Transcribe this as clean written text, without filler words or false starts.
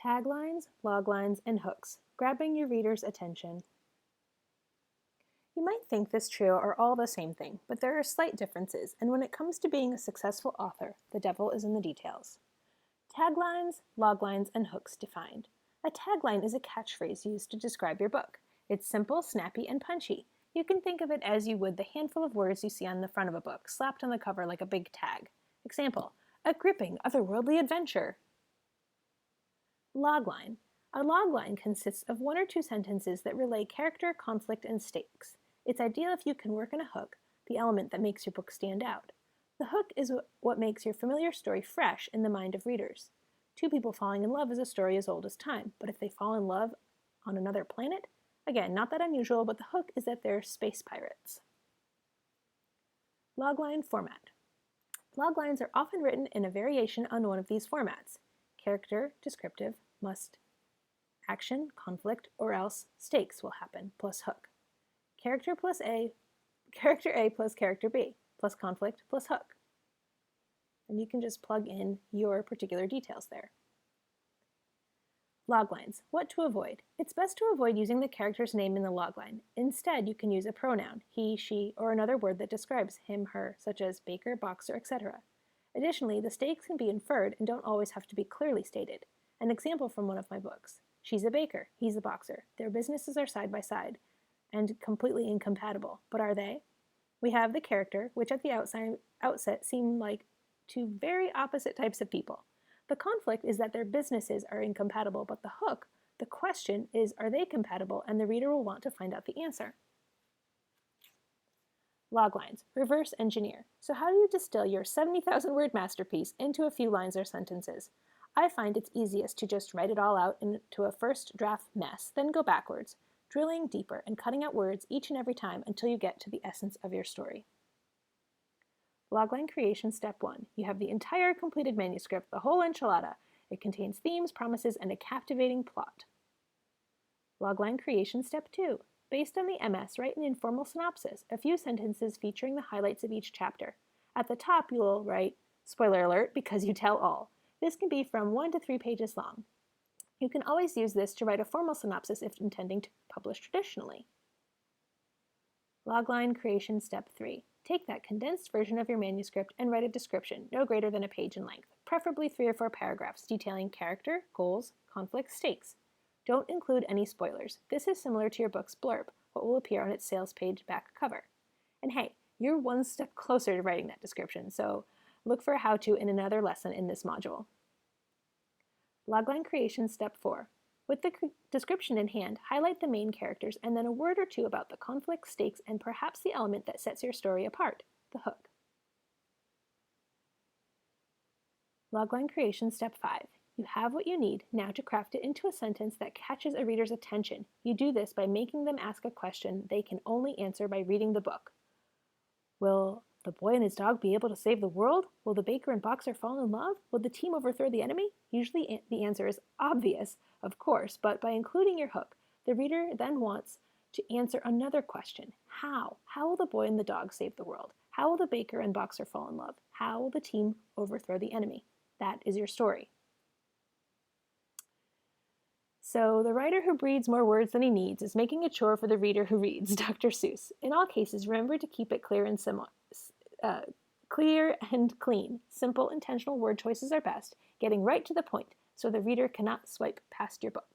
Taglines, loglines, and hooks, grabbing your reader's attention. You might think this trio are all the same thing, but there are slight differences, and when it comes to being a successful author, the devil is in the details. Taglines, loglines, and hooks defined. A tagline is a catchphrase used to describe your book. It's simple, snappy, and punchy. You can think of it as you would the handful of words you see on the front of a book, slapped on the cover like a big tag. Example, a gripping, otherworldly adventure. Logline. A logline consists of one or two sentences that relay character, conflict, and stakes. It's ideal if you can work in a hook, the element that makes your book stand out. The hook is what makes your familiar story fresh in the mind of readers. Two people falling in love is a story as old as time, but if they fall in love on another planet, again, not that unusual, but the hook is that they're space pirates. Logline format. Loglines are often written in a variation on one of these formats: character, descriptive, must, action, conflict, or else stakes will happen, plus hook. Character A plus character B, plus conflict, plus hook. And you can just plug in your particular details there. Loglines. What to avoid? It's best to avoid using the character's name in the logline. Instead, you can use a pronoun, he, she, or another word that describes him, her, such as baker, boxer, etc. Additionally, the stakes can be inferred and don't always have to be clearly stated. An example from one of my books. She's a baker, he's a boxer. Their businesses are side by side and completely incompatible. But are they? We have the character, which at the outset seem like two very opposite types of people. The conflict is that their businesses are incompatible, but the hook, the question, is are they compatible, and the reader will want to find out the answer. Loglines, reverse engineer. So how do you distill your 70,000 word masterpiece into a few lines or sentences? I find it's easiest to just write it all out into a first draft mess, then go backwards, drilling deeper and cutting out words each and every time until you get to the essence of your story. Logline creation step 1. You have the entire completed manuscript, the whole enchilada. It contains themes, promises, and a captivating plot. Logline creation step 2. Based on the MS, write an informal synopsis, a few sentences featuring the highlights of each chapter. At the top, you will write, spoiler alert, because you tell all. This can be from 1 to 3 pages long. You can always use this to write a formal synopsis if intending to publish traditionally. Logline creation step 3. Take that condensed version of your manuscript and write a description, no greater than a page in length, preferably 3 or 4 paragraphs detailing character, goals, conflict, stakes. Don't include any spoilers. This is similar to your book's blurb, what will appear on its sales page back cover. And hey, you're one step closer to writing that description, so look for a how-to in another lesson in this module. Logline creation step 4. With the description in hand, highlight the main characters and then a word or two about the conflict, stakes, and perhaps the element that sets your story apart, the hook. Logline creation step 5. You have what you need now to craft it into a sentence that catches a reader's attention. You do this by making them ask a question they can only answer by reading the book. Will the boy and his dog be able to save the world? Will the baker and boxer fall in love? Will the team overthrow the enemy? Usually the answer is obvious, of course, but by including your hook, the reader then wants to answer another question. How? How will the boy and the dog save the world? How will the baker and boxer fall in love? How will the team overthrow the enemy? That is your story. So the writer who breathes more words than he needs is making a chore for the reader who reads, Dr. Seuss. In all cases, remember to keep it clear and clean. Simple, intentional word choices are best, getting right to the point so the reader cannot swipe past your book.